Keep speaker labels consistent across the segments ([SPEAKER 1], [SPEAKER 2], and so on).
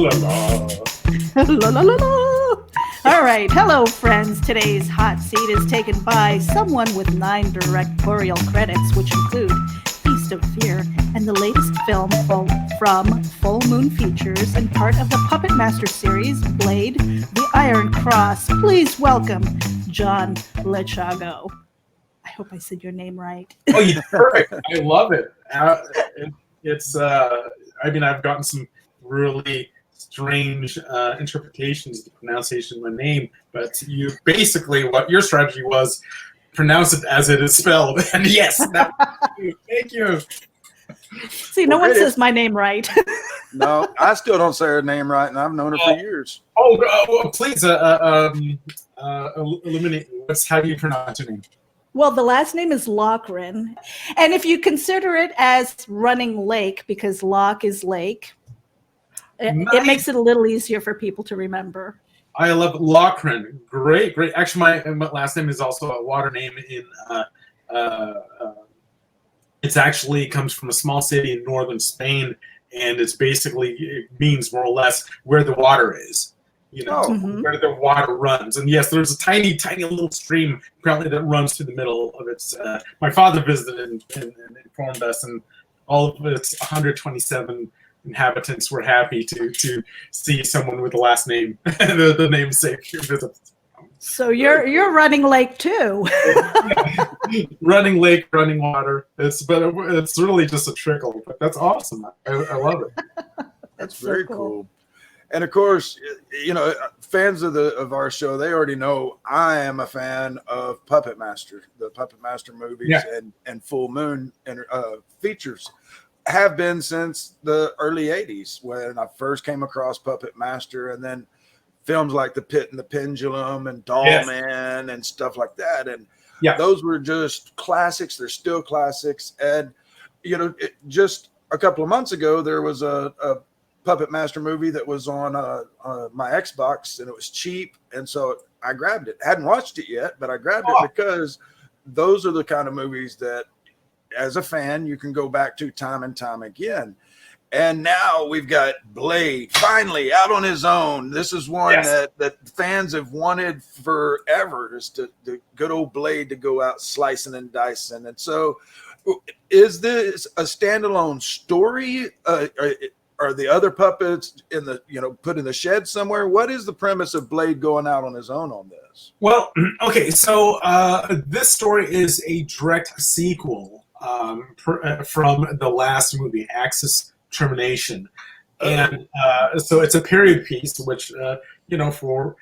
[SPEAKER 1] la la.
[SPEAKER 2] La la la la. All right. Hello, friends. Today's hot seat is taken by someone with 9 directorial credits, which include Feast of Fear and the latest film from Full Moon Features and part of the Puppet Master series, Blade, The Iron Cross. Please welcome John Lechago. I hope I said your name right.
[SPEAKER 1] Oh, you're perfect. I love it. I've gotten some really strange interpretations of the pronunciation of my name, but you basically, what your strategy was, pronounce it as it is spelled. And yes, thank you.
[SPEAKER 2] See, no one says my name right.
[SPEAKER 3] No, I still don't say her name right, and I've known her for years.
[SPEAKER 1] Please illuminate. How do you pronounce your name?
[SPEAKER 2] Well, the last name is Loughran. And if you consider it as running lake, because loch is lake, it makes it a little easier for people to remember.
[SPEAKER 1] I love Loughran. Great. Actually, my last name is also a water name in it actually comes from a small city in northern Spain, and it means more or less where the water is. Where the water runs. And yes, there's a tiny little stream apparently that runs through the middle of it. My father visited and informed us, and all of its 127 inhabitants were happy to see someone with the last name, the namesake visit.
[SPEAKER 2] So you're running lake too.
[SPEAKER 1] Running lake, running water. It's really just a trickle, but that's awesome. I love it.
[SPEAKER 3] That's very cool. And of course, fans of our show, they already know I am a fan of Puppet Master, the Puppet Master movies and Full Moon features. Have been since the early 80s when I first came across Puppet Master, and then films like The Pit and the Pendulum and Doll Man and stuff like that. And those were just classics. They're still classics. And, just a couple of months ago, there was a Puppet Master movie that was on my Xbox, and it was cheap, and so I grabbed it. I hadn't watched it yet, but I grabbed it because those are the kind of movies that, as a fan, you can go back to time and time again. And now we've got Blade finally out on his own. This is one that fans have wanted forever, is the good old Blade to go out slicing and dicing. And so, is this a standalone story? Are the other puppets put in the shed somewhere? What is the premise of Blade going out on his own on this?
[SPEAKER 1] Well, okay, so this story is a direct sequel from the last movie, Axis Termination, and so it's a period piece, which for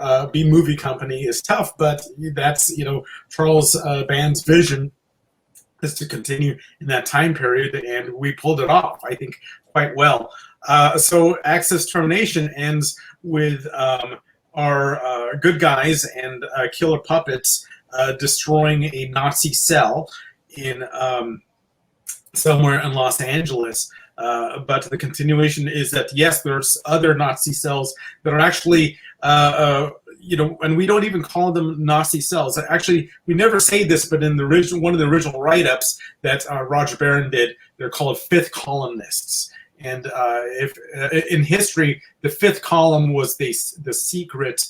[SPEAKER 1] a B movie company is tough, but that's Charles Band's vision is to continue in that time period, and we pulled it off, I think, quite well. So Axis Termination ends with our good guys and killer puppets destroying a Nazi cell in somewhere in Los Angeles. But the continuation is that, yes, there's other Nazi cells that are actually and we don't even call them Nazi cells. Actually, we never say this, but in one of the original write-ups that Roger Barron did, they're called fifth columnists. And in history, the fifth column was the secret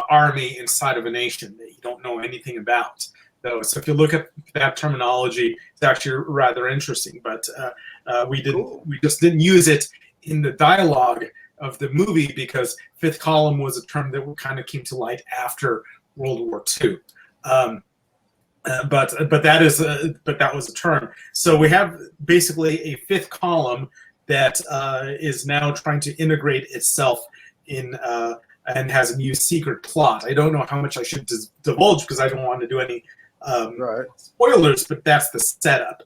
[SPEAKER 1] army inside of a nation that you don't know anything about. So if you look at that terminology, it's actually rather interesting. But we just didn't use it in the dialogue of the movie because fifth column was a term that kind of came to light after World War II. But that was a term. So we have basically a fifth column that is now trying to integrate itself in and has a new secret plot. I don't know how much I should divulge because I don't want to do any spoilers, but that's the setup.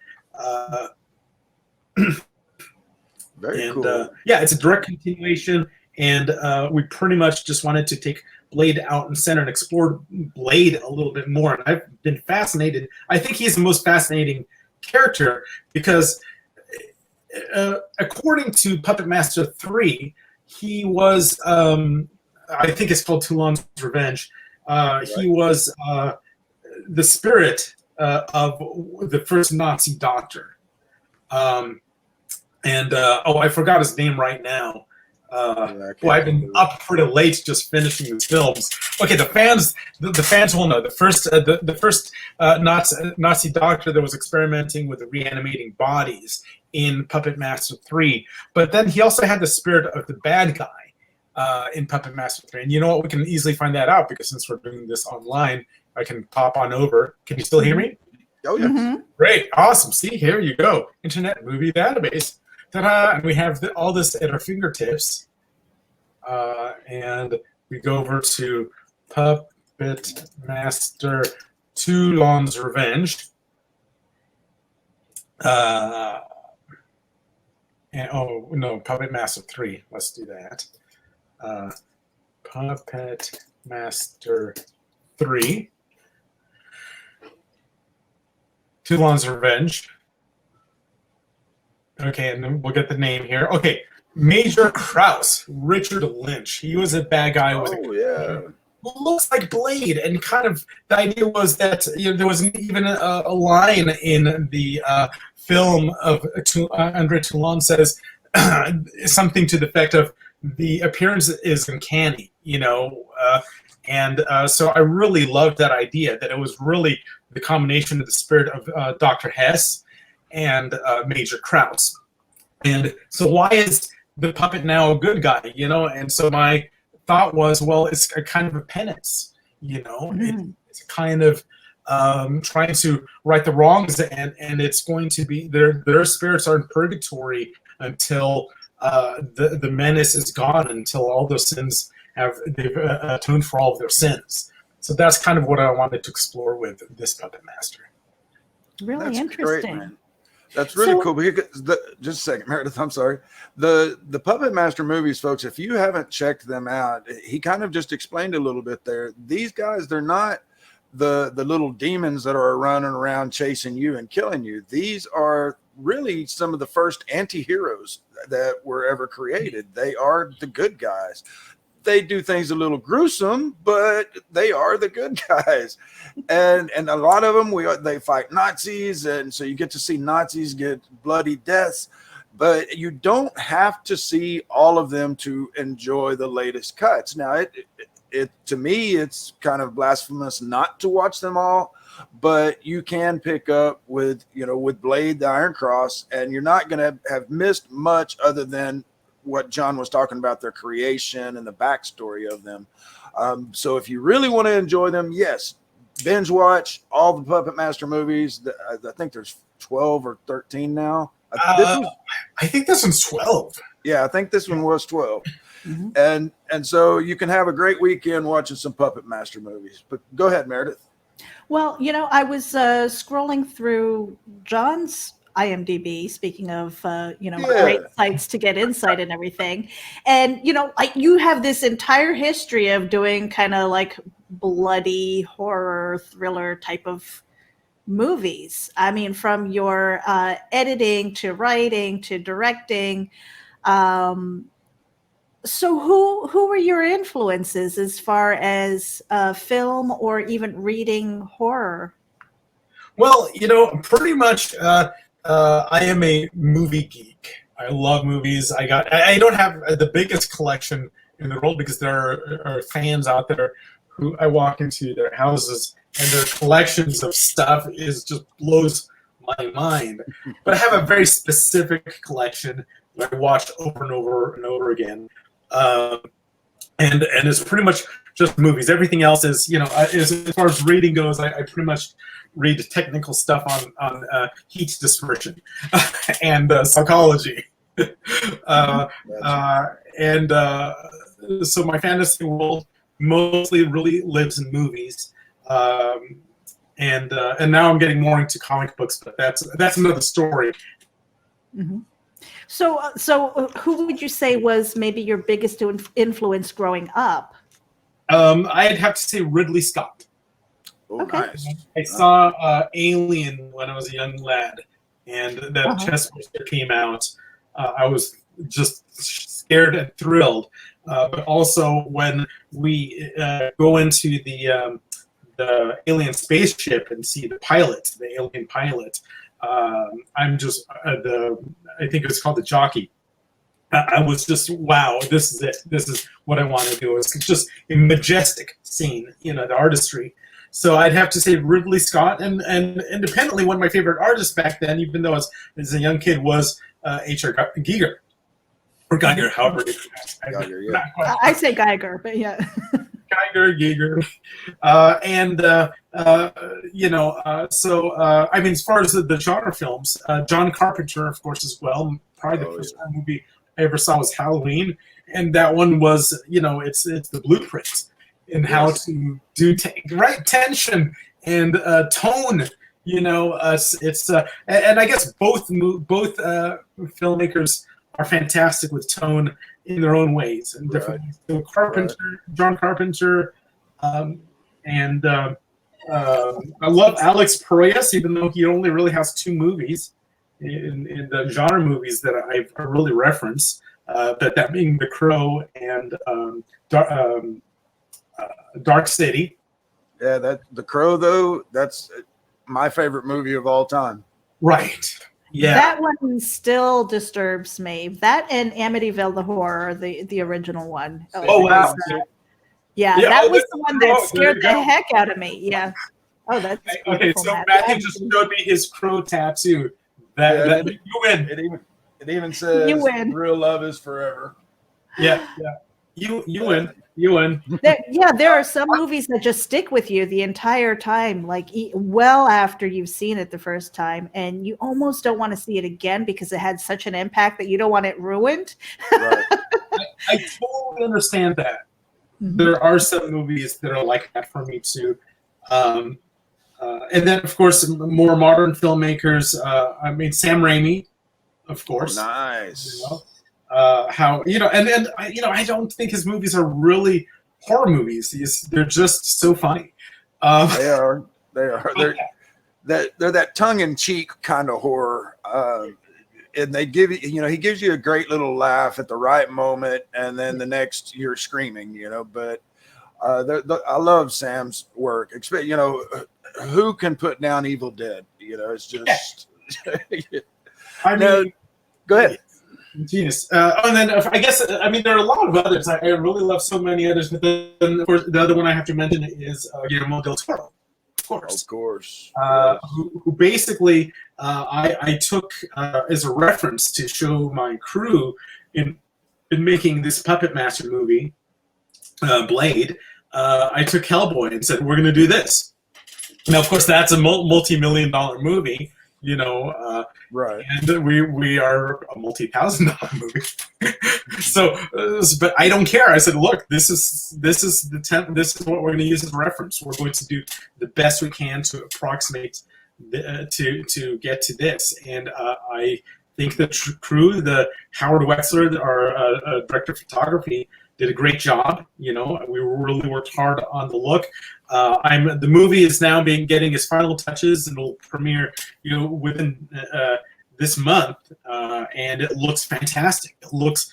[SPEAKER 3] Very cool.
[SPEAKER 1] It's a direct continuation, and we pretty much just wanted to take Blade out and center and explore Blade a little bit more. And I've been fascinated. I think he's the most fascinating character because according to Puppet Master 3, he was, I think it's called Toulon's Revenge, he was the spirit of the first Nazi doctor. I forgot his name right now. I've been up pretty late just finishing these films. Okay, the fans will know. The first Nazi doctor that was experimenting with reanimating bodies in Puppet Master 3. But then he also had the spirit of the bad guy in Puppet Master 3. And you know what? We can easily find that out because since we're doing this online, I can pop on over. Can you still hear me?
[SPEAKER 3] Oh, yes.
[SPEAKER 2] Mm-hmm.
[SPEAKER 1] Great. Awesome. See, here you go. Internet Movie Database. Ta-da! And we have all this at our fingertips. And we go over to Puppet Master Toulon's Revenge. Puppet Master 3. Let's do that. Puppet Master 3. Toulon's Revenge. Okay, and then we'll get the name here. Okay, Major Krause, Richard Lynch. He was a bad guy. Who looks like Blade, and kind of the idea was that there wasn't even a line in the film of Andre Toulon says something to the effect of the appearance is uncanny, and so I really loved that idea that it was really the combination of the spirit of Dr. Hess and Major Krause. And so why is the puppet now a good guy, And so my thought was, well, it's a kind of a penance,
[SPEAKER 2] Mm-hmm.
[SPEAKER 1] It's a kind of trying to right the wrongs, and it's going to be their spirits are in purgatory until the menace is gone, until all those sins they've atoned for all of their sins. So that's kind of what I wanted to explore with this Puppet Master.
[SPEAKER 2] Really
[SPEAKER 3] That's
[SPEAKER 2] interesting.
[SPEAKER 3] Great, man. That's really cool. Because just a second, Meredith, I'm sorry. The Puppet Master movies, folks, if you haven't checked them out, he kind of just explained a little bit there. These guys, they're not the little demons that are running around chasing you and killing you. These are really some of the first anti-heroes that were ever created. They are the good guys. They do things a little gruesome, but they are the good guys, and a lot of them they fight Nazis, and so you get to see Nazis get bloody deaths, but you don't have to see all of them to enjoy the latest cuts. Now, it to me, it's kind of blasphemous not to watch them all, but you can pick up with Blade, the Iron Cross, and you're not going to have missed much other than what John was talking about, their creation and the backstory of them. So if you really want to enjoy them, yes, binge watch all the Puppet Master movies. I think there's 12 or 13 now.
[SPEAKER 1] I think this one's 12.
[SPEAKER 3] Yeah, I think this one was 12.
[SPEAKER 2] Mm-hmm.
[SPEAKER 3] And so you can have a great weekend watching some Puppet Master movies. But go ahead, Meredith.
[SPEAKER 2] Well, I was scrolling through John's IMDb, speaking of great sites to get insight and everything, and you have this entire history of doing kind of like bloody horror thriller type of movies. I mean, from your editing to writing to directing. So who were your influences as far as film or even reading horror?
[SPEAKER 1] Well, pretty much. I am a movie geek. I love movies. I don't have the biggest collection in the world because there are fans out there who I walk into their houses and their collections of stuff just blows my mind. But I have a very specific collection that I watch over and over and over again. And it's pretty much just movies. Everything else is, as far as reading goes, I pretty much read technical stuff on heat dispersion and psychology. So my fantasy world mostly really lives in movies. And now I'm getting more into comic books, but that's another story.
[SPEAKER 2] Mm-hmm. So who would you say was maybe your biggest influence growing up?
[SPEAKER 1] I'd have to say Ridley Scott.
[SPEAKER 3] Oh,
[SPEAKER 2] okay.
[SPEAKER 3] Nice.
[SPEAKER 1] I saw Alien when I was a young lad, and that chess poster came out. I was just scared and thrilled. But also when we go into the alien spaceship and see the alien pilot, I'm just I think it's called the jockey. I was just, wow, this is it. This is what I want to do. It's just a majestic scene, the artistry. So I'd have to say Ridley Scott, and independently, one of my favorite artists back then, even though as a young kid, was H.R. Giger. Or Geiger, however it is.
[SPEAKER 3] Geiger, yeah.
[SPEAKER 2] I say Geiger, but yeah.
[SPEAKER 1] Giger. I mean, as far as the genre films, John Carpenter, of course, as well. Probably the first movie I ever saw was Halloween, and that one was, it's the blueprint in how to do right tension and tone. And I guess both filmmakers are fantastic with tone in their own ways and different ways. So John Carpenter, and I love Alex Proyas, even though he only really has 2 movies in the genre movies that I really reference, but that being The Crow and Dark City.
[SPEAKER 3] Yeah, The Crow, though, that's my favorite movie of all time.
[SPEAKER 1] Right. Yeah.
[SPEAKER 2] That one still disturbs me. That and Amityville the Horror, the original one.
[SPEAKER 1] Oh, wow.
[SPEAKER 2] That was the one that scared the heck out of me. Yeah. Oh, that's
[SPEAKER 1] okay. So Matthew just showed me his crow tattoo. You win.
[SPEAKER 3] It even says
[SPEAKER 2] you win.
[SPEAKER 3] Real love is forever.
[SPEAKER 1] Yeah. You win. You win.
[SPEAKER 2] There are some movies that just stick with you the entire time, like well after you've seen it the first time, and you almost don't want to see it again because it had such an impact that you don't want it ruined.
[SPEAKER 3] Right.
[SPEAKER 1] I totally understand that.
[SPEAKER 2] Mm-hmm.
[SPEAKER 1] There are some movies that are like that for me too. And then, of course, more modern filmmakers. I mean, Sam Raimi, of course.
[SPEAKER 3] Oh, nice.
[SPEAKER 1] I don't think his movies are really horror movies. They're just so funny.
[SPEAKER 3] They are. They're that tongue-in-cheek kind of horror, and they give you, he gives you a great little laugh at the right moment, and then the next you're screaming, But I love Sam's work. Who can put down Evil Dead? It's just. Go ahead.
[SPEAKER 1] Genius. And then I guess there are a lot of others. I really love so many others, but then of course the other one I have to mention is Guillermo del Toro, of course. Who basically I took as a reference to show my crew in making this Puppet Master movie, Blade. I took Hellboy and said, we're going to do this. Now, of course, that's a multi-million-dollar movie.
[SPEAKER 3] Right.
[SPEAKER 1] And we are a multi-$1,000 movie. So, but I don't care. I said, look, this is what we're going to use as a reference. We're going to do the best we can to approximate to get to this. And I think the crew, the Howard Wexler, our director of photography, did a great job. We really worked hard on the look. The movie is now getting its final touches, and it'll premiere, within this month, and it looks fantastic. It looks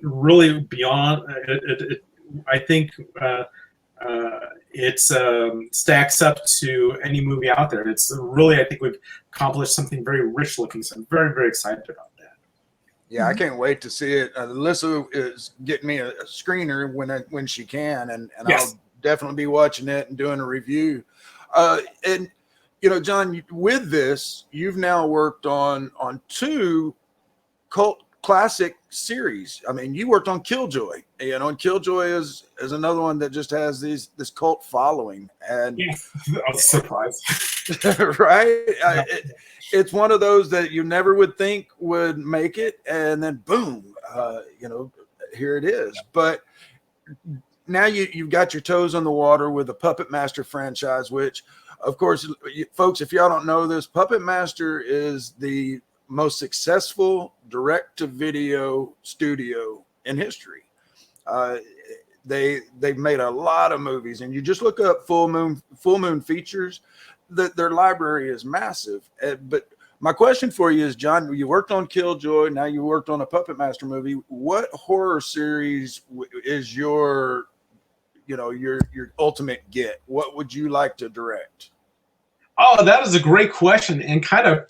[SPEAKER 1] really beyond. I think it stacks up to any movie out there. It's really, I think we've accomplished something very rich looking. So I'm very, very excited about that.
[SPEAKER 3] Yeah, I can't wait to see it. Alyssa is getting me a screener when she can, and yes. I'll definitely be watching it and doing a review. And John, with this, you've now worked on 2 cult classic series. I mean, you worked on Killjoy, and Killjoy is another one that just has this cult following. And
[SPEAKER 1] I was surprised.
[SPEAKER 3] Right? Yeah. It's one of those that you never would think would make it, and then boom, here it is. But now you've got your toes on the water with the Puppet Master franchise, which, of course, folks, if y'all don't know this, Puppet Master is the most successful direct-to-video studio in history. They've made a lot of movies, and you just look up Full Moon Features. Their library is massive. But my question for you is, John, you worked on Killjoy, now you worked on a Puppet Master movie. What horror series is your ultimate get? What would you like to direct?
[SPEAKER 1] Oh, that is a great question, and kind of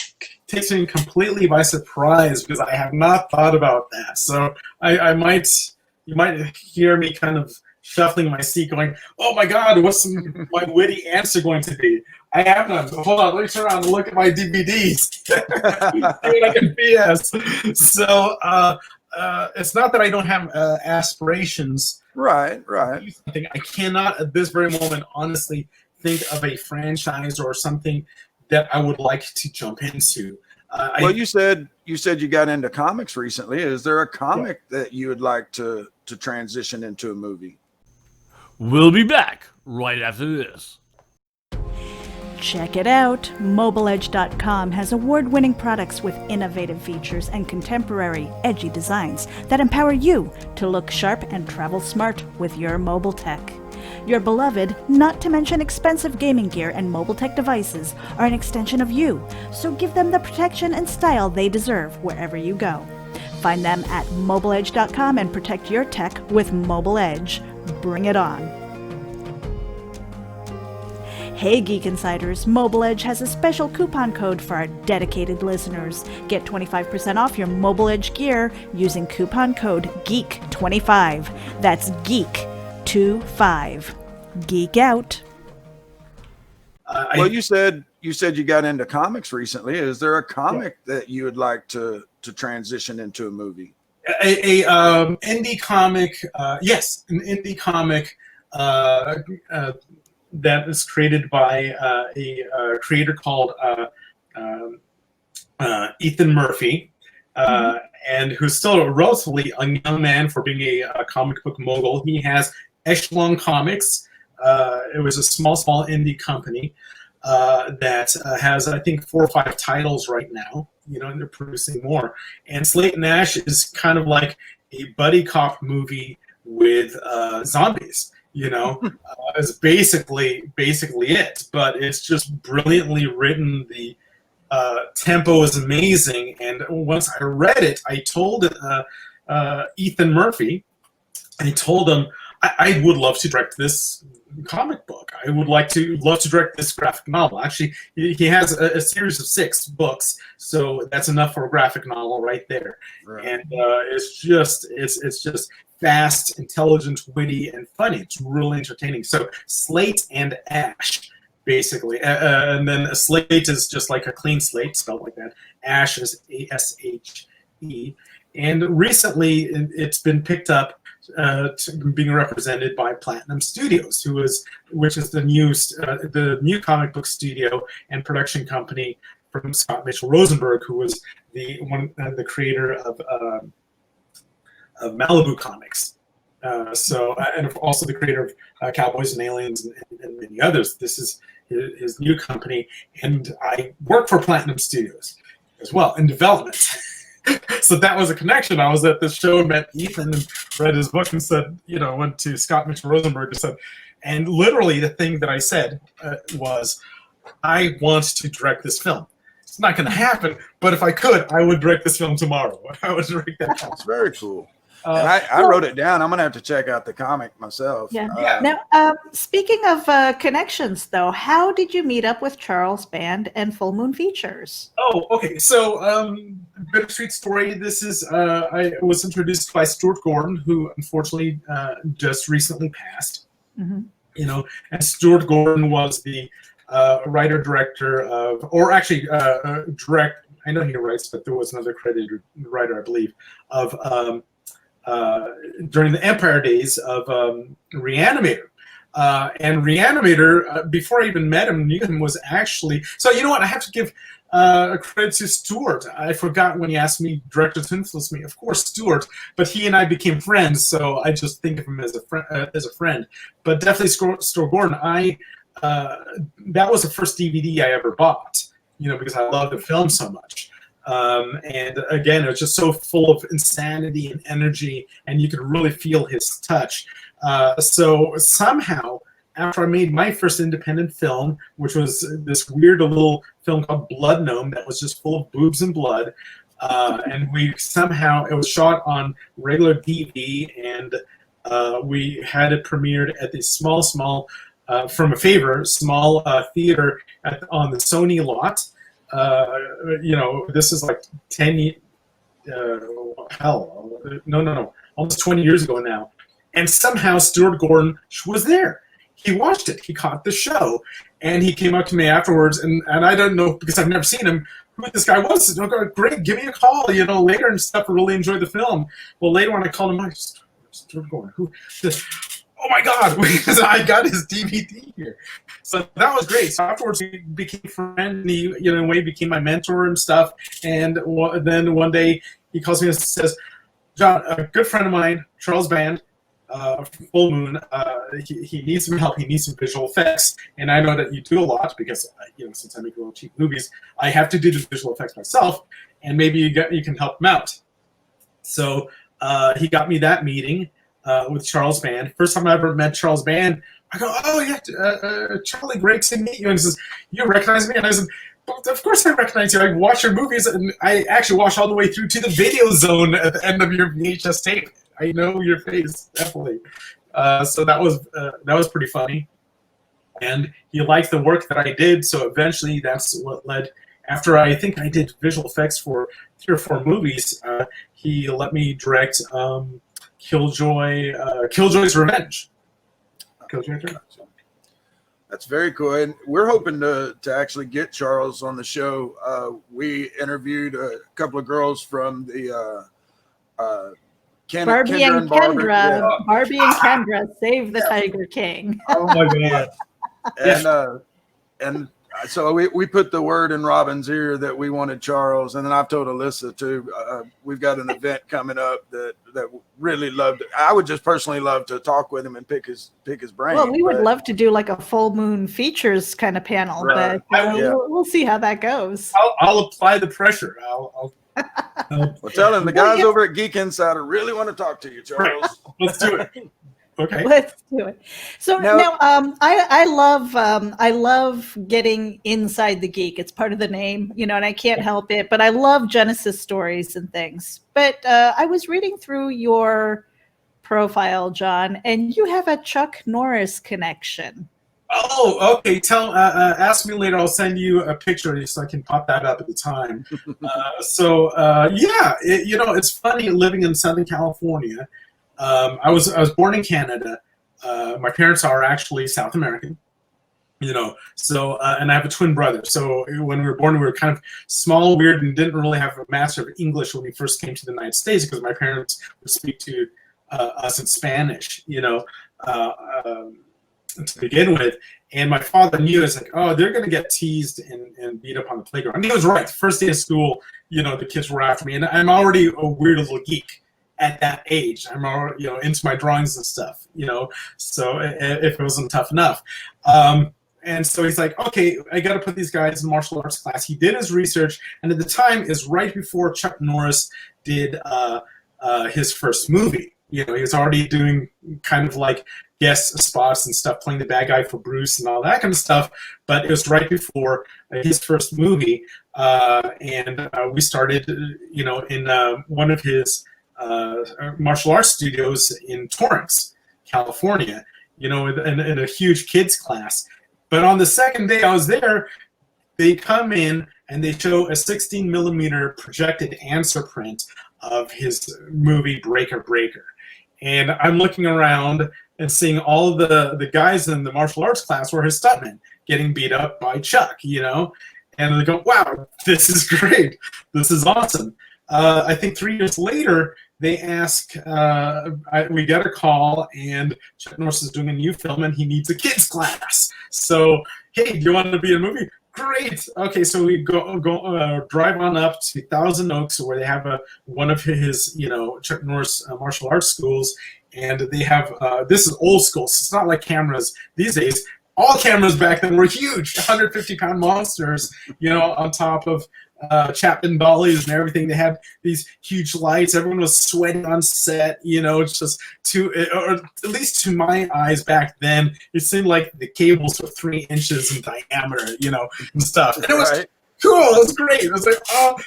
[SPEAKER 1] takes me completely by surprise because I have not thought about that. So you might hear me kind of shuffling my seat, going, "Oh my God, what's my witty answer going to be?" I have none. Hold on, let me turn around and look at my DVDs. See what I can BS. So it's not that I don't have aspirations.
[SPEAKER 3] Right.
[SPEAKER 1] I cannot at this very moment honestly think of a franchise or something that I would like to jump into.
[SPEAKER 3] Well, you said you got into comics recently. Is there a comic that you would like to transition into a movie?
[SPEAKER 4] We'll be back right after this.
[SPEAKER 2] Check it out. MobileEdge.com has award-winning products with innovative features and contemporary, edgy designs that empower you to look sharp and travel smart with your mobile tech. Your beloved, not to mention expensive gaming gear and mobile tech devices are an extension of you, so give them the protection and style they deserve wherever you go. Find them at MobileEdge.com and protect your tech with Mobile Edge. Bring it on. Hey Geek Insiders, Mobile Edge has a special coupon code for our dedicated listeners. Get 25% off your Mobile Edge gear using coupon code GEEK25. That's GEEK25. Geek out.
[SPEAKER 3] Well, you said you got into comics recently. Is there a comic that you would like to transition into a movie?
[SPEAKER 1] A indie comic, yes, an indie comic that is created by a creator called Ethan Murphy, and who's still a relatively young man for being a comic book mogul. He has Echelon Comics. It was a small indie company that has, I think, 4 or 5 titles right now. And they're producing more. And Slate and Act is kind of like a buddy cop movie with zombies. Is basically it, but it's just brilliantly written. The tempo is amazing, and once I read it, I told Ethan Murphy, I told him I would love to direct this comic book. I would love to direct this graphic novel. Actually, he has a series of 6 books, so that's enough for a graphic novel right there. Right. And it's just fast, intelligent, witty, and funny. It's really entertaining. So Slate and Ash, basically. And then a slate is just like a clean slate, spelled like that. Ash is A-S-H-E. And recently, it's been picked up being represented by Platinum Studios, which is the new comic book studio and production company from Scott Mitchell Rosenberg, who was the creator of Malibu Comics. And also the creator of Cowboys and Aliens and many others. This is his new company, and I work for Platinum Studios as well in development. So that was a connection. I was at this show and met Ethan and read his book and said, went to Scott Mitchell Rosenberg and said, and literally the thing that I said was, I want to direct this film. It's not going to happen, but if I could, I would direct this film tomorrow. I would direct that film.
[SPEAKER 3] That's very cool. And I wrote it down. I'm going to have to check out the comic myself.
[SPEAKER 2] Yeah. Now, speaking of connections, though, how did you meet up with Charles Band and Full Moon Features?
[SPEAKER 1] Oh, okay. So, bittersweet story. This is I was introduced by Stuart Gordon, who unfortunately just recently passed. Mm-hmm. And Stuart Gordon was the writer-director of, or actually direct. I know he writes, but there was another credited writer, I believe, of. During the Empire days of Reanimator. And Reanimator, before I even met him, knew him, was actually... So you know what? I have to give credit to Stuart. I forgot when he asked me, director to influence me. Of course, Stuart. But he and I became friends, so I just think of him as a friend. But definitely Stuart Gordon. That was the first DVD I ever bought, because I love the film so much. And again, it was just so full of insanity and energy, and you could really feel his touch. So somehow, after I made my first independent film, which was this weird little film called Blood Gnome that was just full of boobs and blood, and it was shot on regular DV, and we had it premiered at this small from a favor, small theater on the Sony lot. This is like 10 almost 20 years ago now. And somehow Stuart Gordon was there. He watched it. He caught the show. And he came up to me afterwards, and I don't know, because I've never seen him, who this guy was. I go, great, give me a call, later and stuff. I really enjoyed the film. Well, later when I called him, Stuart Gordon, who? Oh my God, because I got his DVD here. So that was great. So afterwards, we became friends, and he, in a way, became my mentor and stuff. And then one day, he calls me and says, John, a good friend of mine, Charles Band, Full Moon, he needs some help. He needs some visual effects. And I know that you do a lot because, since I make little cheap movies, I have to do the visual effects myself. And maybe you can help him out. So he got me that meeting with Charles Band. First time I ever met Charles Band, I go, oh, yeah, Charlie, great to meet you. And he says, you recognize me? And I said, of course I recognize you. I watch your movies, and I actually watch all the way through to the video zone at the end of your VHS tape. I know your face, definitely. So that was pretty funny. And he liked the work that I did, so eventually that's what led, after I think I did visual effects for 3 or 4 movies, he let me direct Killjoy's Revenge. Killjoy's Revenge.
[SPEAKER 3] That's very cool. And we're hoping to actually get Charles on the show. We interviewed a couple of girls from the
[SPEAKER 2] Barbie and Kendra. Yeah. Barbie and Kendra, Save the Tiger King.
[SPEAKER 1] Oh my God.
[SPEAKER 3] And so we put the word in Robin's ear that we wanted Charles, and then I've told Alyssa too. We've got an event coming up that really loved it. I would just personally love to talk with him and pick his brain.
[SPEAKER 2] Well, we would love to do like a Full Moon features kind of panel,
[SPEAKER 3] right.
[SPEAKER 2] But we'll see how that goes.
[SPEAKER 1] I'll apply the pressure. I'll
[SPEAKER 3] well, tell him the guys over at Geek Insider really want to talk to you, Charles.
[SPEAKER 1] Right. Let's do it. Okay.
[SPEAKER 2] Let's do it. So now I love getting inside the geek. It's part of the name, and I can't help it. But I love Genesis stories and things. But I was reading through your profile, John, and you have a Chuck Norris connection.
[SPEAKER 1] Oh, okay. Ask me later. I'll send you a picture so I can pop that up at the time. It's funny living in Southern California. I was born in Canada. My parents are actually South American, and I have a twin brother. So when we were born, we were kind of small, weird, and didn't really have a master of English when we first came to the United States because my parents would speak to us in Spanish, to begin with. And my father knew, it's like, oh, they're going to get teased and beat up on the playground. And he was right. First day of school, the kids were after me. And I'm already a weird little geek at that age. I'm already, into my drawings and stuff, so if it wasn't tough enough. And so he's like, okay, I got to put these guys in martial arts class. He did his research. And at the time is right before Chuck Norris did his first movie. He was already doing kind of like guest spots and stuff, playing the bad guy for Bruce and all that kind of stuff. But it was right before his first movie. And we started, in one of his martial arts studios in Torrance, California, in a huge kids class. But on the second day I was there, they come in and they show a 16 millimeter projected answer print of his movie Breaker Breaker. And I'm looking around and seeing all the guys in the martial arts class were his stuntmen getting beat up by Chuck, and they go, wow, this is great. This is awesome. I think 3 years later, they ask, we get a call, and Chuck Norris is doing a new film, and he needs a kids class. So, hey, do you want to be in a movie? Great. Okay, so we go drive on up to Thousand Oaks, where they have one of his, Chuck Norris martial arts schools, and they have this is old school. So it's not like cameras these days. All cameras back then were huge, 150-pound monsters, on top of Chapman dollies and everything. They had these huge lights. Everyone was sweating on set. It's just or at least to my eyes back then, it seemed like the cables were 3 inches in diameter, and stuff. And it was cool. It was great. It was like, oh,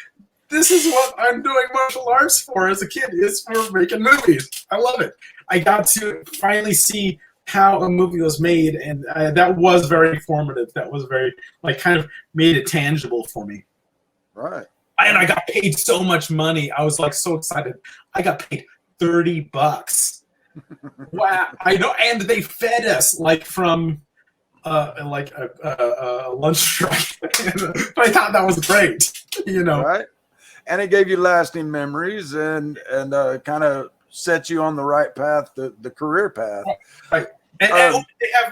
[SPEAKER 1] this is what I'm doing martial arts for as a kid, is for making movies. I love it. I got to finally see how a movie was made, and that was very informative. That was very, like, kind of made it tangible for me.
[SPEAKER 3] Right.
[SPEAKER 1] And I got paid so much money. I was like so excited. I got paid $30. Wow. I know. And they fed us like from like a lunch strike. I thought that was great, you know.
[SPEAKER 3] Right. And it gave you lasting memories and kind of set you on the right path, the career path.
[SPEAKER 1] Right. And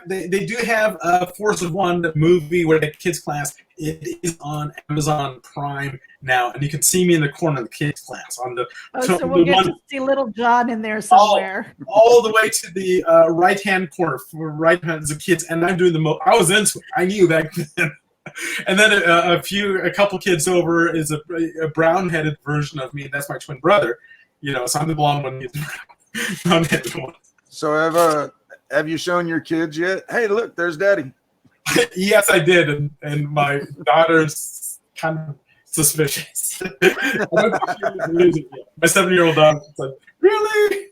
[SPEAKER 1] they do have a Force of One movie where the kids class. It is on Amazon Prime now, and you can see me in the corner of the kids class on the.
[SPEAKER 2] So we'll get to see little John in there somewhere.
[SPEAKER 1] All the way to the right hand corner, for right hand as the kids, and I'm doing the I was into it. I knew back then. And then a couple kids over is a brown-headed version of me, and that's my twin brother. You know, so I'm the blonde one. He's the brown-headed one.
[SPEAKER 3] So have you shown your kids yet? Hey, look, there's Daddy.
[SPEAKER 1] Yes, I did, and my daughter's kind of suspicious. I don't think she believes it yet. My 7-year-old daughter's like, really?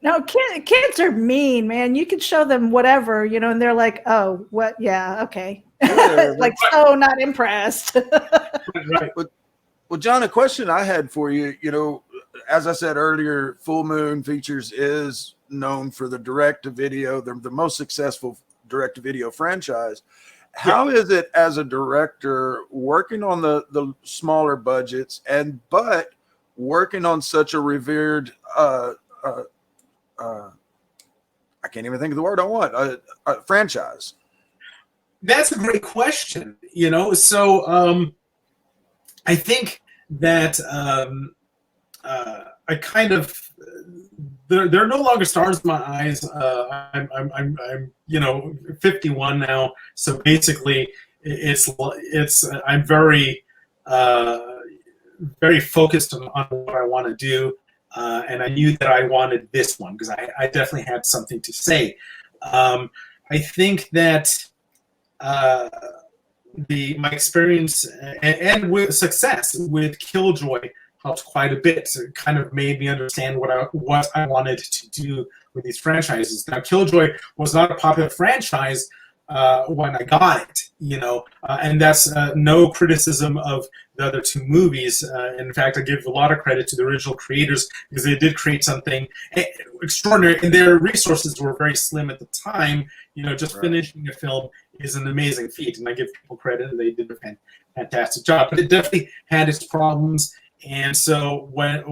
[SPEAKER 2] No, kids are mean, man. You can show them whatever, you know, and they're like, oh, what? Yeah, okay.
[SPEAKER 3] Yeah,
[SPEAKER 2] like, so not impressed.
[SPEAKER 1] Right.
[SPEAKER 3] Well, John, a question I had for you, you know, as I said earlier, Full Moon Features is known for the direct-to-video, the most successful direct-to-video franchise. How is it as a director working on the smaller budgets but working on such a revered I can't even think of the word I want, franchise?
[SPEAKER 1] That's a great question. You know, so I think that I kind of they're no longer stars in my eyes. I'm you know 51 now, so basically it's I'm very very focused on what I want to do, and I knew that I wanted this one because I definitely had something to say. I think that my experience and with success with Killjoy helped quite a bit. So it kind of made me understand what I wanted to do with these franchises. Now, Killjoy was not a popular franchise when I got it, you know, and that's no criticism of the other two movies. In fact, I give a lot of credit to the original creators because they did create something extraordinary, and their resources were very slim at the time. You know, just finishing a film is an amazing feat, and I give people credit, and they did a fantastic job. But it definitely had its problems. And so when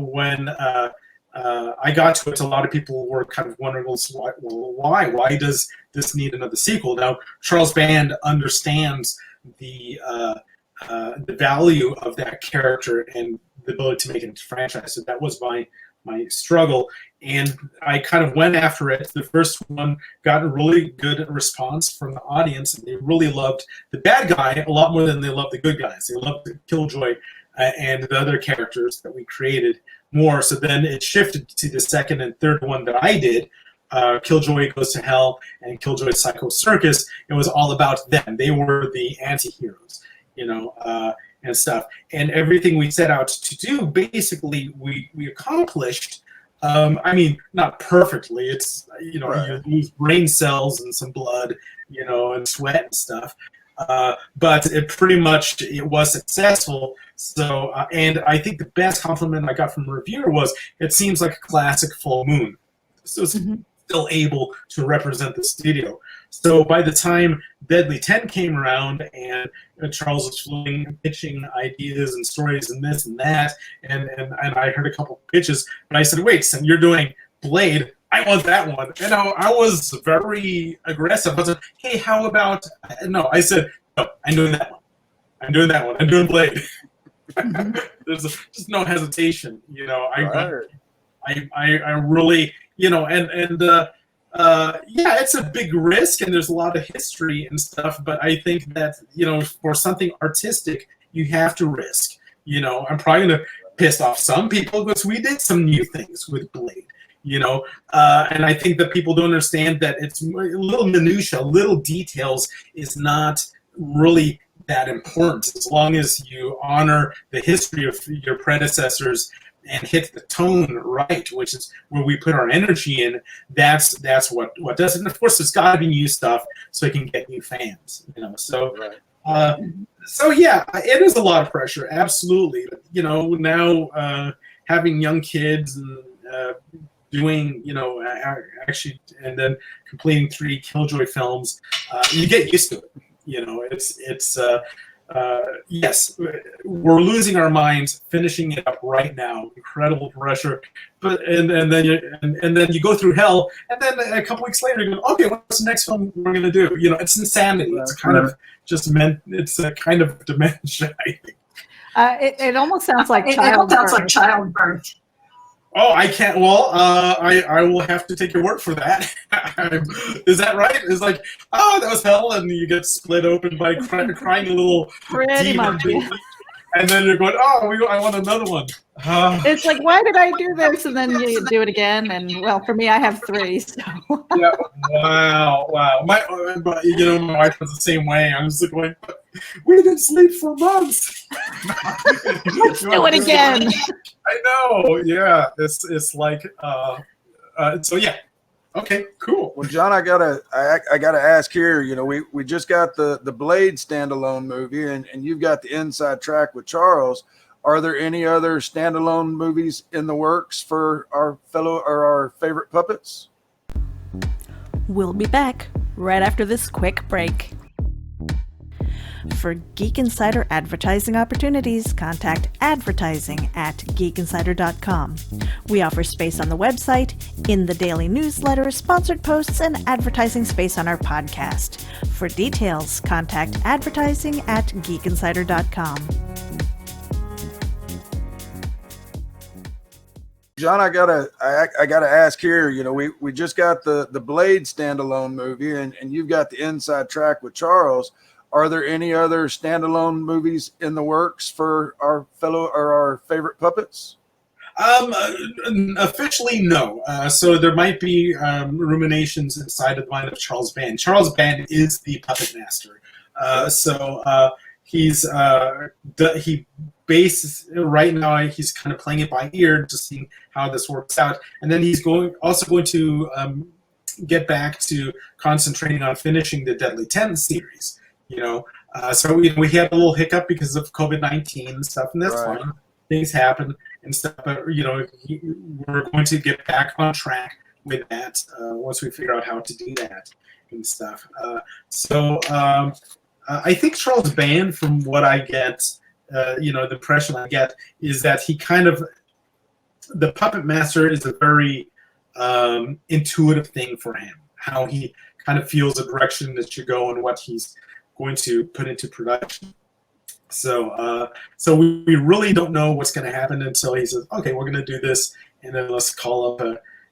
[SPEAKER 1] I got to it, a lot of people were kind of wondering, well, why? Why does this need another sequel? Now, Charles Band understands the value of that character and the ability to make it into franchise. So that was my struggle, and I kind of went after it. The first one got a really good response from the audience, and they really loved the bad guy a lot more than they loved the good guys. They loved the Killjoy and the other characters that we created more. So then it shifted to the second and third one that I did, Killjoy Goes to Hell and Killjoy Psycho Circus. It was all about them. They were the anti-heroes, you know, and stuff. And everything we set out to do, basically, we accomplished. I mean, not perfectly. It's, you know, you lose brain cells and some blood, you know, and sweat and stuff. But it was successful. So, and I think the best compliment I got from a reviewer was, it seems like a classic Full Moon. So it's still able to represent the studio. So by the time Deadly 10 came around and Charles was pitching ideas and stories and this and that, and I heard a couple pitches, but I said, wait, so you're doing Blade, I want that one. And I was very aggressive. I was like, hey, how about, no, I said, no, I'm doing that one. I'm doing that one. I'm doing Blade. There's just no hesitation, you know. I really, you know, yeah, it's a big risk, and there's a lot of history and stuff, but I think that, you know, for something artistic, you have to risk. You know, I'm probably going to piss off some people because we did some new things with Blade, you know, and I think that people don't understand that it's little minutia, little details is not really that important, as long as you honor the history of your predecessors and hit the tone right, which is where we put our energy in. That's what does it. And of course, there's got to be new stuff so it can get new fans. So.
[SPEAKER 3] Right.
[SPEAKER 1] So yeah, it is a lot of pressure, absolutely. Now having young kids and doing, actually, and then completing 3 Killjoy films, you get used to it. It's yes, we're losing our minds finishing it up right now. Incredible pressure, but and then you go through hell, and then a couple weeks later you go, okay, what's the next film we're gonna do? It's insanity. It's kind of just it's a kind of dementia, I think.
[SPEAKER 2] It almost sounds like
[SPEAKER 5] childbirth.
[SPEAKER 1] Oh, I can't. Well, I will have to take your word for that. Is that right? It's like, oh, that was hell, and you get split open by crying little
[SPEAKER 2] pretty
[SPEAKER 1] demon
[SPEAKER 2] much.
[SPEAKER 1] baby. And then you're going, oh, I want another one.
[SPEAKER 2] It's like, why did I do this? And then you do it again. And well, for me, I have 3. So.
[SPEAKER 1] Yeah. Wow. My wife was the same way. I was like, going, we didn't sleep for months.
[SPEAKER 2] Let's do it again.
[SPEAKER 1] I know. Yeah. It's like, so yeah. Okay, cool.
[SPEAKER 3] Well, John, I gotta ask here. We just got the Blade standalone movie, and you've got the inside track with Charles. Are there any other standalone movies in the works for our favorite puppets?
[SPEAKER 2] We'll be back right after this quick break. For Geek Insider advertising opportunities, contact advertising@geekinsider.com. We offer space on the website, in the daily newsletter, sponsored posts, and advertising space on our podcast. For details, contact advertising@geekinsider.com.
[SPEAKER 3] John, I gotta ask here. We just got the Blade standalone movie, and you've got the inside track with Charles. Are there any other standalone movies in the works for our favorite puppets?
[SPEAKER 1] Officially, no. So there might be ruminations inside of the mind of Charles Band. Charles Band is the puppet master. He's right now. He's kind of playing it by ear, just seeing how this works out, and then he's also going to get back to concentrating on finishing the Deadly 10 series. So we had a little hiccup because of COVID-19 and stuff, and that's fine. Things happen and stuff, but we're going to get back on track with that once we figure out how to do that and stuff. I think Charles Band, from what I get, the impression I get is that he the puppet master is a very intuitive thing for him. How he kind of feels the direction that you go and what he's going to put into production. So we really don't know what's going to happen until he says, okay, we're going to do this, and then let's call up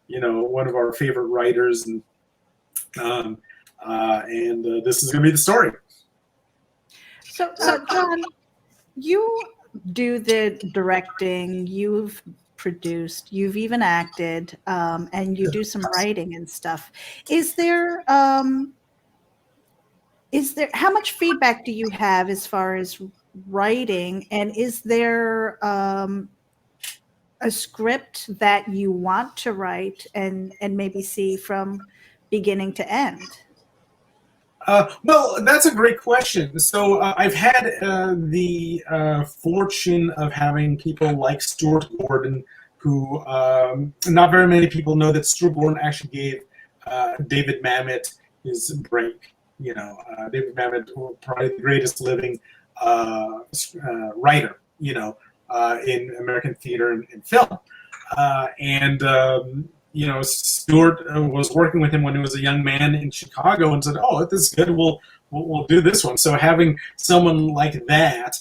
[SPEAKER 1] one of our favorite writers, and this is going to be the story.
[SPEAKER 2] So John, you do the directing, you've produced, you've even acted, and you do some writing and stuff. Is there how much feedback do you have as far as writing, and is there a script that you want to write and maybe see from beginning to end?
[SPEAKER 1] Well, that's a great question. So I've had the fortune of having people like Stuart Gordon, who not very many people know that Stuart Gordon actually gave David Mamet his break. David Mamet, probably the greatest living writer, in American theater and film. Stuart was working with him when he was a young man in Chicago and said, "Oh, this is good. We'll do this one." So having someone like that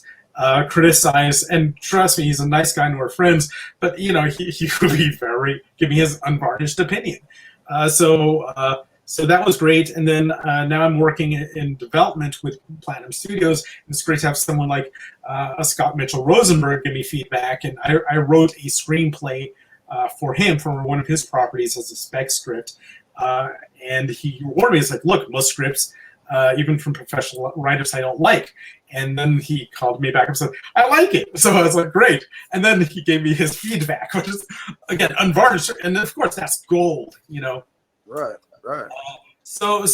[SPEAKER 1] criticize, and trust me, he's a nice guy and we're friends, but he would be giving his unvarnished opinion. So that was great. And then now I'm working in development with Platinum Studios, and it's great to have someone like Scott Mitchell Rosenberg give me feedback. And I wrote a screenplay for him for one of his properties as a spec script. And he warned me, he's like, look, most scripts, even from professional writers I don't like. And then he called me back and said, I like it. So I was like, great. And then he gave me his feedback, which is, again, unvarnished. And of course, that's gold,
[SPEAKER 3] Right.
[SPEAKER 1] So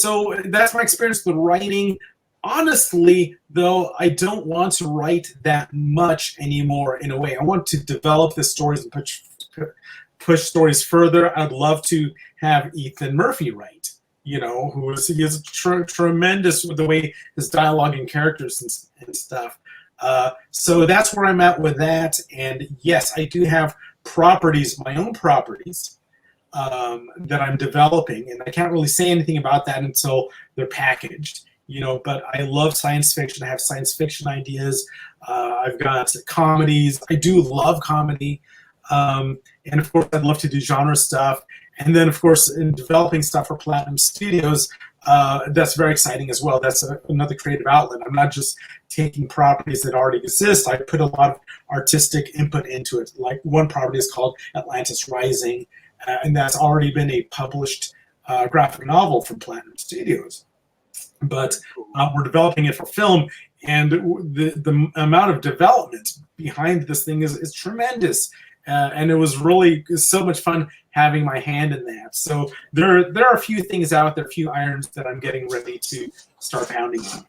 [SPEAKER 1] that's my experience with writing. Honestly, though, I don't want to write that much anymore in a way. I want to develop the stories and push stories further. I'd love to have Ethan Murphy write, he is tremendous with the way his dialogue and characters and stuff. So that's where I'm at with that. And yes, I do have properties, my own properties, that I'm developing. And I can't really say anything about that until they're packaged. But I love science fiction. I have science fiction ideas. I've got comedies. I do love comedy. And of course, I'd love to do genre stuff. And then, of course, in developing stuff for Platinum Studios, that's very exciting as well. That's another creative outlet. I'm not just taking properties that already exist. I put a lot of artistic input into it. Like one property is called Atlantis Rising, and that's already been a published graphic novel from Platinum Studios. But we're developing it for film, and the amount of development behind this thing is tremendous. And it was really so much fun having my hand in that. So there are a few things out there, a few irons that I'm getting ready to start pounding on.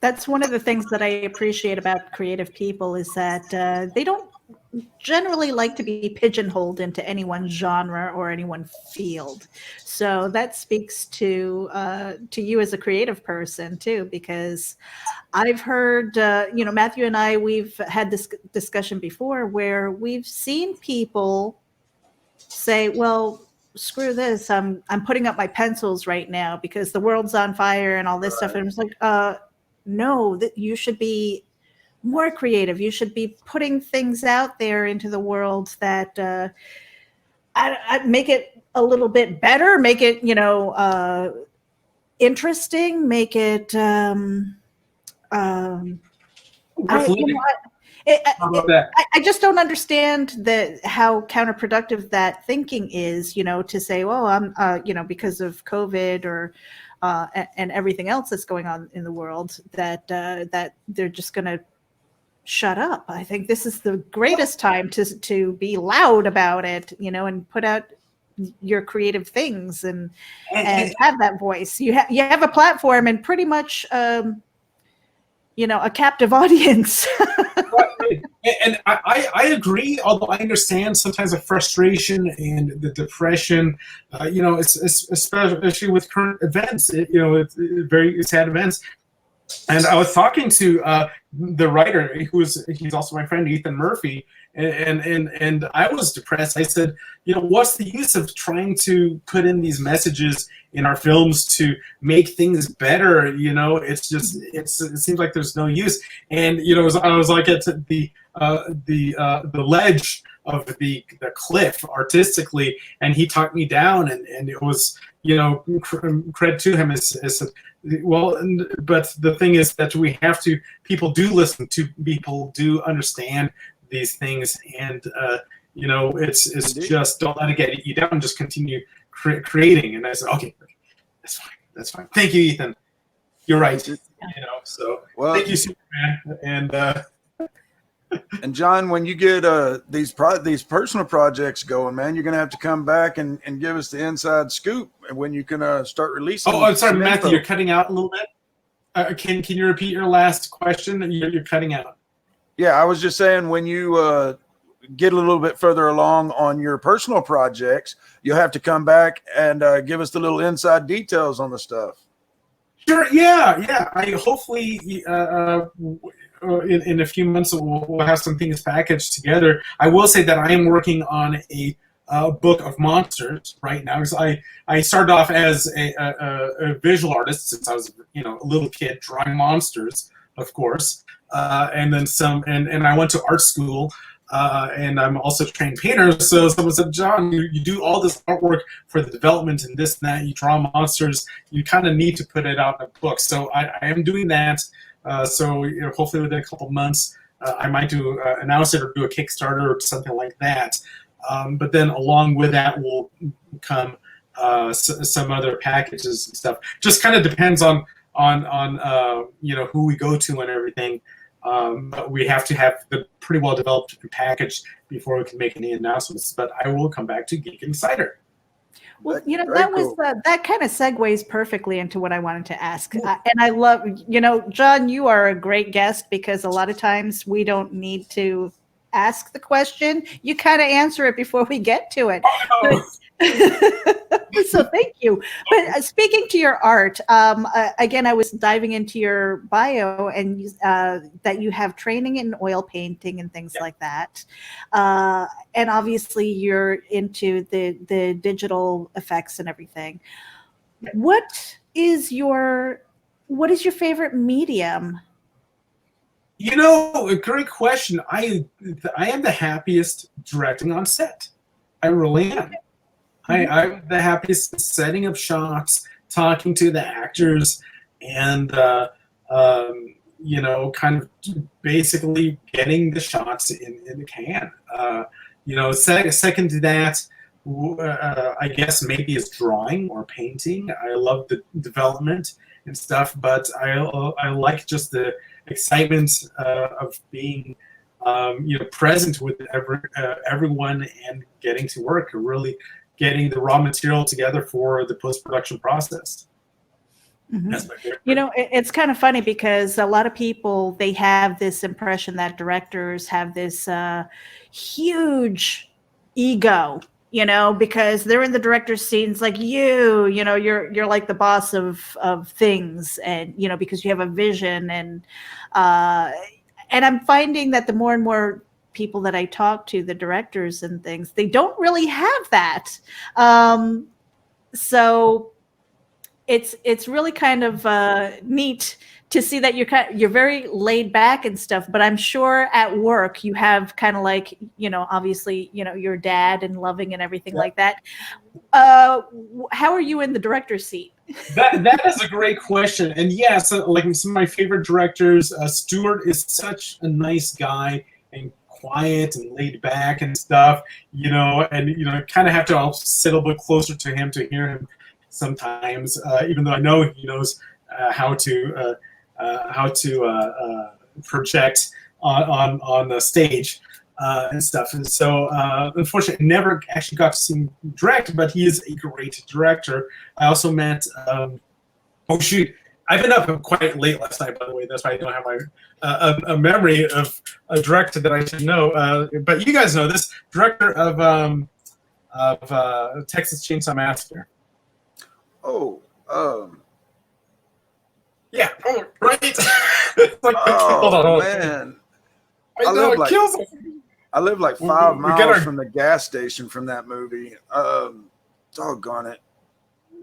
[SPEAKER 2] That's one of the things that I appreciate about creative people is that they don't generally like to be pigeonholed into any one genre or any one field. So that speaks to you as a creative person too, because I've heard, Matthew and I, we've had this discussion before where we've seen people say, well, screw this, I'm putting up my pencils right now because the world's on fire and all this stuff. And I'm just like, no, that you should be more creative. You should be putting things out there into the world that I make it a little bit better, make it, interesting, make it I just don't understand how counterproductive that thinking is, to say, well, I'm, because of COVID or and everything else that's going on in the world, that they're just going to shut up. I think this is the greatest time to be loud about it, and put out your creative things and have that voice. You have a platform and pretty much a captive audience.
[SPEAKER 1] And I agree, although I understand sometimes the frustration and the depression, it's especially with current events, it's very sad events. And I was talking to the writer, he's also my friend, Ethan Murphy, and I was depressed. I said, what's the use of trying to put in these messages in our films to make things better? It's just it seems like there's no use. And I was like at the ledge of the cliff artistically, and he talked me down, and it was credit to him as well. But the thing is that people do listen to, people do understand these things, and it's
[SPEAKER 3] Indeed.
[SPEAKER 1] just don't let it get you down, just continue creating. And I said, okay, that's fine. Thank you, Ethan. You're right. So thank you, Superman.
[SPEAKER 3] And John, when you get these personal projects going, man, you're gonna have to come back and give us the inside scoop when you can start releasing.
[SPEAKER 1] Oh, I'm sorry,
[SPEAKER 3] some
[SPEAKER 1] Matthew,
[SPEAKER 3] info.
[SPEAKER 1] you're cutting out a little bit. Can you repeat your last question? You're cutting out.
[SPEAKER 3] Yeah, I was just saying, when you get a little bit further along on your personal projects, you'll have to come back and give us the little inside details on the stuff.
[SPEAKER 1] Sure. Yeah. I hopefully in a few months we'll have some things packaged together. I will say that I am working on a book of monsters right now, because I started off as a visual artist since I was a little kid drawing monsters, of course, and then and I went to art school. And I'm also a trained painter, so someone said, John, you do all this artwork for the development and this and that, you draw monsters, you kind of need to put it out in a book. So I am doing that. So hopefully within a couple months, I might announce it or do a Kickstarter or something like that. But then along with that will come some other packages and stuff. Just kind of depends on who we go to and everything. But we have to have the pretty well developed package before we can make any announcements. But I will come back to Geek Insider.
[SPEAKER 2] Well, that kind of segues perfectly into what I wanted to ask. And I love, John, you are a great guest because a lot of times we don't need to ask the question. You kind of answer it before we get to it. So thank you. But speaking to your art, again, I was diving into your bio and that you have training in oil painting and things like that. And obviously you're into the digital effects and everything. What is your favorite medium?
[SPEAKER 1] A great question. I am the happiest directing on set. I really am. I'm the happiest setting up shots, talking to the actors, and kind of basically getting the shots in the can. Second to that, I guess maybe is drawing or painting. I love the development and stuff, but I like just the excitement of being present with everyone and getting to work, really getting the raw material together for the post-production process.
[SPEAKER 2] Mm-hmm.
[SPEAKER 1] That's my favorite.
[SPEAKER 2] It's kind of funny because a lot of people, they have this impression that directors have this huge ego, because they're in the director's seat. It's like you're like the boss of things, and because you have a vision, and I'm finding that the more and more people that I talk to, the directors and things, they don't really have that. So it's really kind of neat to see that you're very laid back and stuff, but I'm sure at work you have kind of like, obviously, your dad and loving and everything like that. How are you in the director's seat?
[SPEAKER 1] That is a great question. And yeah, so like some of my favorite directors, Stuart is such a nice guy and quiet and laid back and stuff, and kind of have to sit a little bit closer to him to hear him sometimes, even though I know he knows how to project on the stage and stuff. And so, unfortunately, I never actually got to see him direct, but he is a great director. I also met. I've been up quite late last night, by the way. That's why I don't have my a memory of a director that I should know. But you guys know this director of Texas Chainsaw Massacre. Yeah, right. Hold on.
[SPEAKER 3] Man,
[SPEAKER 1] I know it kills us.
[SPEAKER 3] I live like 5 miles from the gas station from that movie. Doggone it.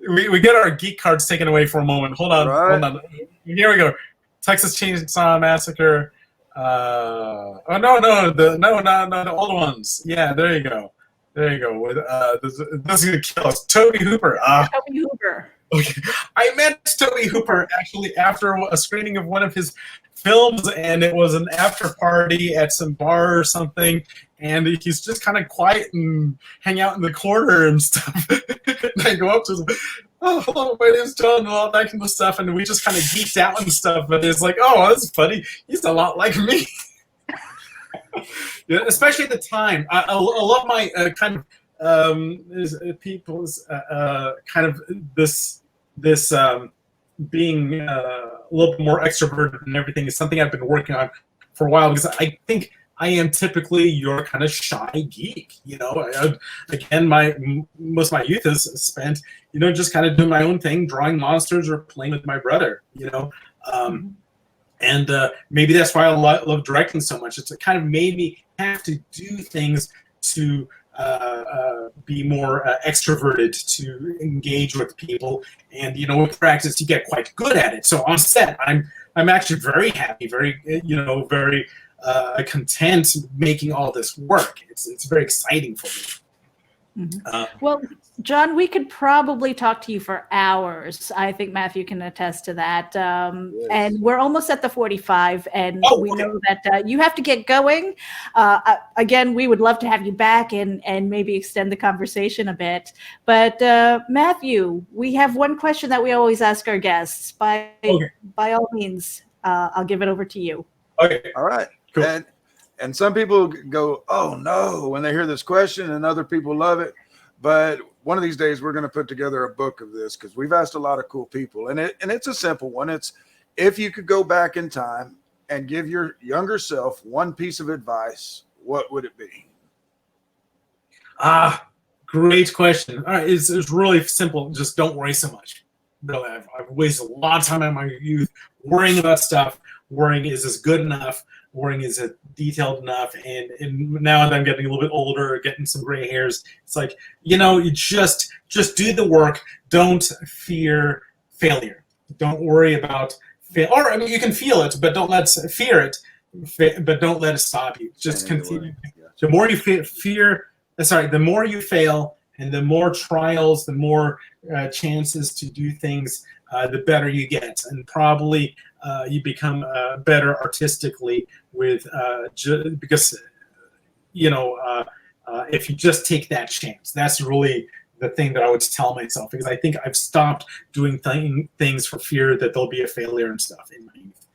[SPEAKER 1] We get our geek cards taken away for a moment. Hold on. Here we go. Texas Chainsaw Massacre. No, the old ones. Yeah, there you go. With this is gonna kill us. Toby Hooper.
[SPEAKER 2] Toby Hooper.
[SPEAKER 1] Okay. I met Toby Hooper actually after a screening of one of his films, and it was an after party at some bar or something, and he's just kind of quiet and hang out in the corner and stuff. And I go up to him, hello, my name's John, and all that kind of stuff, and we just kind of geeked out and stuff, but it's like, oh, that's funny. He's a lot like me. Yeah, especially at the time. I love my kind of people's kind of this being a little bit more extroverted and everything is something I've been working on for a while, because I think I am typically your kind of shy geek. Again, most of my youth is spent, just kind of doing my own thing, drawing monsters or playing with my brother. And maybe that's why I love directing so much. It's kind of made me have to do things to be more extroverted, to engage with people, and with practice you get quite good at it. So on set, I'm actually very happy, very very content making all this work. It's very exciting for me.
[SPEAKER 2] Well, John, we could probably talk to you for hours. I think Matthew can attest to that.
[SPEAKER 3] Yes.
[SPEAKER 2] And we're almost at the 45, and we know that you have to get going. Again, we would love to have you back and maybe extend the conversation a bit. But Matthew, we have one question that we always ask our guests. By all means, I'll give it over to you.
[SPEAKER 1] Okay.
[SPEAKER 3] All right.
[SPEAKER 1] Cool.
[SPEAKER 3] And some people go, oh no, when they hear this question, and other people love it. But one of these days we're going to put together a book of this, because we've asked a lot of cool people, and it's a simple one. It's, if you could go back in time and give your younger self one piece of advice, what would it be?
[SPEAKER 1] Great question. All right, it's really simple. Just don't worry so much. Really, I've wasted a lot of time in my youth worrying about stuff. Worrying, is this good enough? Worrying, is it detailed enough? And now that I'm getting a little bit older, getting some gray hairs, it's like, you just do the work. Don't fear failure. Don't worry about fail. Or, I mean, you can feel it, but don't fear it. But don't let it stop you. Just continue. The more you the more you fail, and the more trials, the more chances to do things, the better you get, and probably you become better artistically with because if you just take that chance. That's really the thing that I would tell myself, because I think I've stopped doing things for fear that there'll be a failure and stuff in my youth.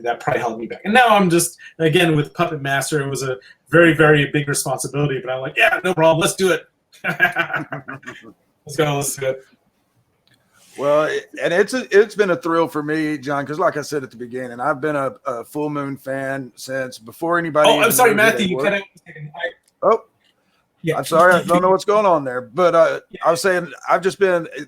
[SPEAKER 1] That probably held me back. And now I'm just, again, with Puppet Master, it was a very, very big responsibility, but I'm like, yeah, no problem, let's do it. Let's do it.
[SPEAKER 3] Well, and it's been a thrill for me, John, because like I said at the beginning, I've been a Full Moon fan since before anybody.
[SPEAKER 1] Oh, I'm sorry, Matthew, you cut out a second. Yeah.
[SPEAKER 3] I'm sorry, I don't know what's going on there, but I was saying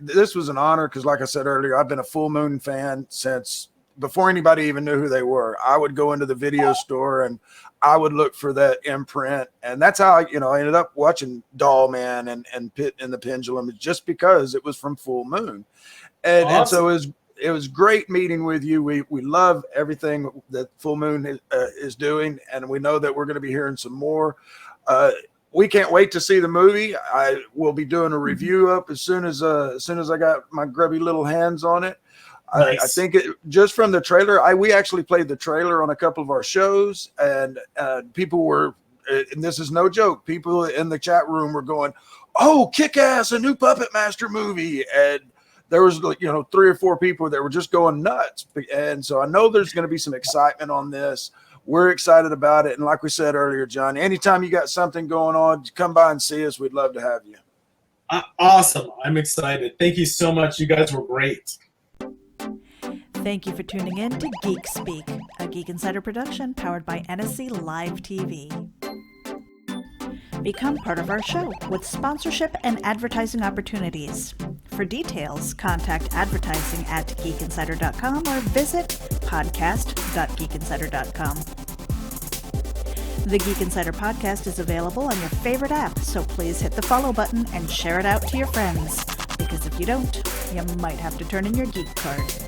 [SPEAKER 3] this was an honor, because like I said earlier, I've been a Full Moon fan since before anybody even knew who they were. I would go into the video store and I would look for that imprint, and that's how I ended up watching Doll Man and Pit and the Pendulum, just because it was from Full Moon. And, awesome. And so it was great meeting with you. We love everything that Full Moon is doing, and we know that we're going to be hearing some more. We can't wait to see the movie. I will be doing a review up as soon as I got my grubby little hands on it. Nice. I think just from the trailer, we actually played the trailer on a couple of our shows, and people were, and this is no joke, people in the chat room were going, "Oh, Kick-Ass, a new Puppet Master movie," and there was 3 or 4 people that were just going nuts. And so I know there's going to be some excitement on this. We're excited about it, and like we said earlier, John, anytime you got something going on, come by and see us. We'd love to have you.
[SPEAKER 1] Awesome. I'm excited. Thank you so much. You guys were great.
[SPEAKER 2] Thank you for tuning in to Geek Speak, a Geek Insider production powered by NSC Live TV. Become part of our show with sponsorship and advertising opportunities. For details, contact advertising@geekinsider.com or visit podcast.geekinsider.com. The Geek Insider podcast is available on your favorite app, so please hit the follow button and share it out to your friends. Because if you don't, you might have to turn in your geek card.